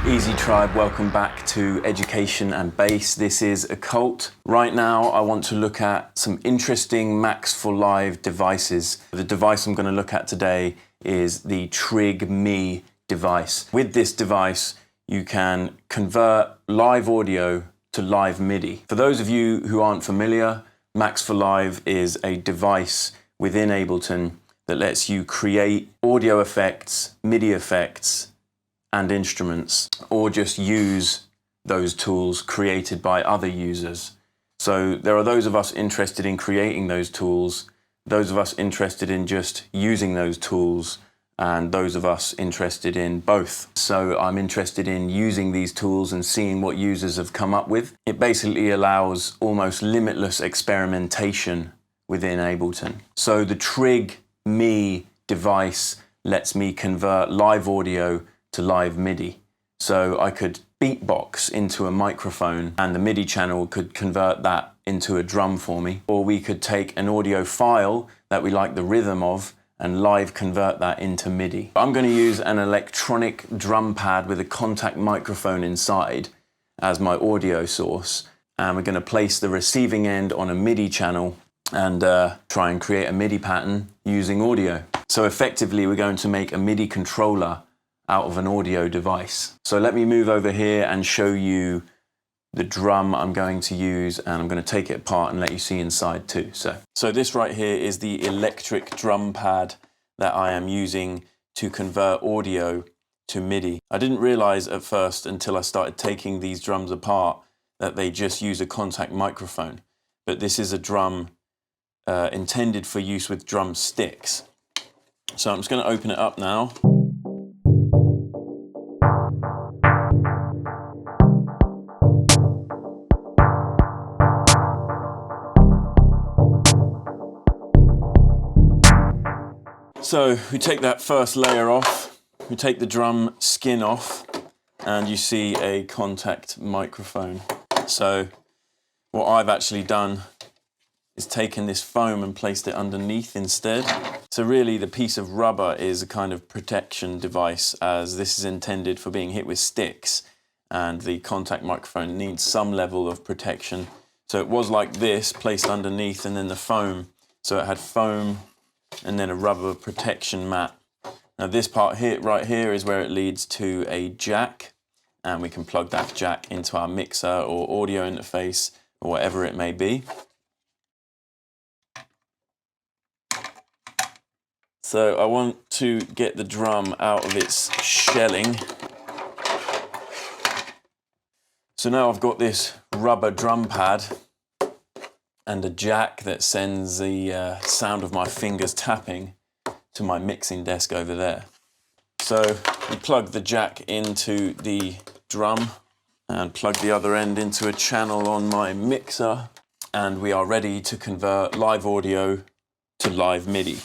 Easy Tribe, welcome back to Education and Bass. This is Occult. Right now I want to look at some interesting Max4Live devices. The device I'm going to look at today is the Trigg Midi device. With this device you can convert live audio to live MIDI. For those of you who aren't familiar, Max4Live is a device within Ableton that lets you create audio effects, MIDI effects, and instruments, or just use those tools created by other users. So there are those of us interested in creating those tools, those of us interested in just using those tools, and those of us interested in both. So I'm interested in using these tools and seeing what users have come up with. It basically allows almost limitless experimentation within Ableton. So the Trigg Midi device lets me convert live audio to live MIDI. So I could beatbox into a microphone and the MIDI channel could convert that into a drum for me. Or we could take an audio file that we like the rhythm of and live convert that into MIDI. I'm going to use an electronic drum pad with a contact microphone inside as my audio source. And we're going to place the receiving end on a MIDI channel and try and create a MIDI pattern using audio. So effectively we're going to make a MIDI controller out of an audio device. So let me move over here and show you the drum I'm going to use, and I'm going to take it apart and let you see inside too. So this right here is the electric drum pad that I am using to convert audio to MIDI. I didn't realize at first until I started taking these drums apart that they just use a contact microphone. But this is a drum intended for use with drum sticks. So I'm just going to open it up now. So we take that first layer off, we take the drum skin off, and you see a contact microphone. So what I've actually done is taken this foam and placed it underneath instead. So really the piece of rubber is a kind of protection device, as this is intended for being hit with sticks, and the contact microphone needs some level of protection. So it was like this, placed underneath, and then the foam. So it had foam and then a rubber protection mat. Now this part here, right here, is where it leads to a jack, and we can plug that jack into our mixer or audio interface or whatever it may be. So I want to get the drum out of its shelling. So now I've got this rubber drum pad and a jack that sends the sound of my fingers tapping to my mixing desk over there. So we plug the jack into the drum and plug the other end into a channel on my mixer, and we are ready to convert live audio to live MIDI.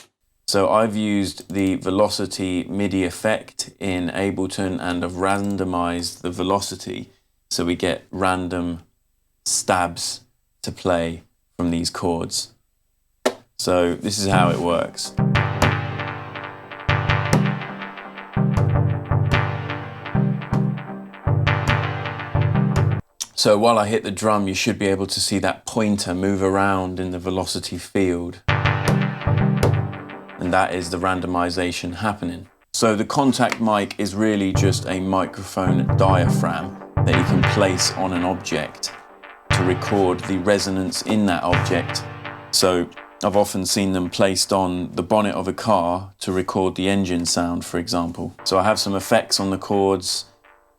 So I've used the velocity MIDI effect in Ableton and I've randomized the velocity so we get random stabs to play from these chords. So this is how it works. So while I hit the drum, you should be able to see that pointer move around in the velocity field. And that is the randomization happening. So the contact mic is really just a microphone diaphragm that you can place on an object to record the resonance in that object. So I've often seen them placed on the bonnet of a car to record the engine sound, for example. So I have some effects on the chords.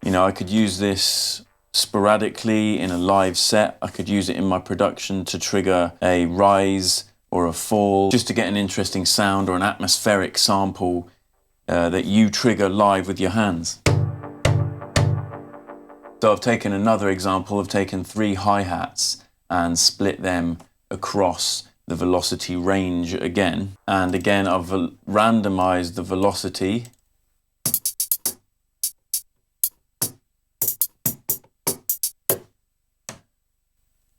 You know, I could use this sporadically in a live set. I could use it in my production to trigger a rise or a fall, just to get an interesting sound or an atmospheric sample that you trigger live with your hands. So I've taken another example, I've taken 3 hi-hats and split them across the velocity range again. And again, I've randomized the velocity.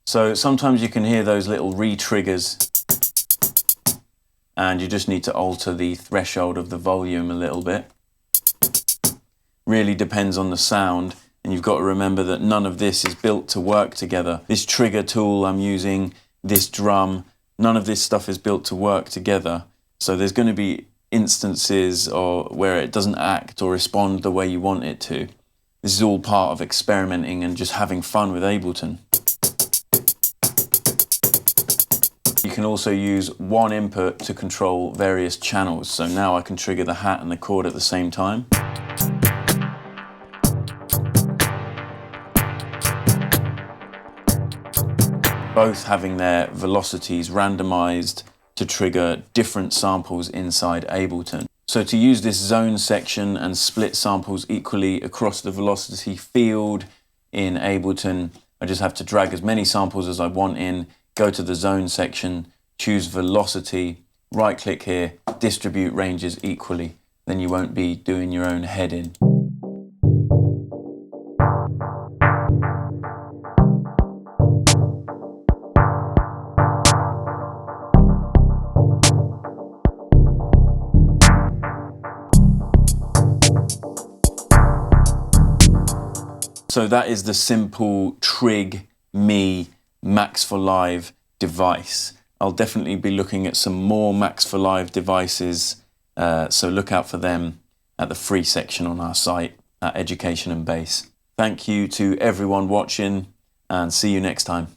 So sometimes you can hear those little re-triggers, and you just need to alter the threshold of the volume a little bit. really depends on the sound. And you've got to remember that none of this is built to work together. This trigger tool I'm using, this drum, none of this stuff is built to work together. So there's going to be instances where it doesn't act or respond the way you want it to. This is all part of experimenting and just having fun with Ableton. You can also use one input to control various channels. So now I can trigger the hat and the chord at the same time. Both having their velocities randomized to trigger different samples inside Ableton. So to use this zone section and split samples equally across the velocity field in Ableton, I just have to drag as many samples as I want in, go to the zone section, choose velocity, right click here, distribute ranges equally. Then you won't be doing your own head in. So that is the simple Trigg Me Max4Live device. I'll definitely be looking at some more Max4Live devices, so look out for them at the free section on our site at Education and Bass. Thank you to everyone watching, and see you next time.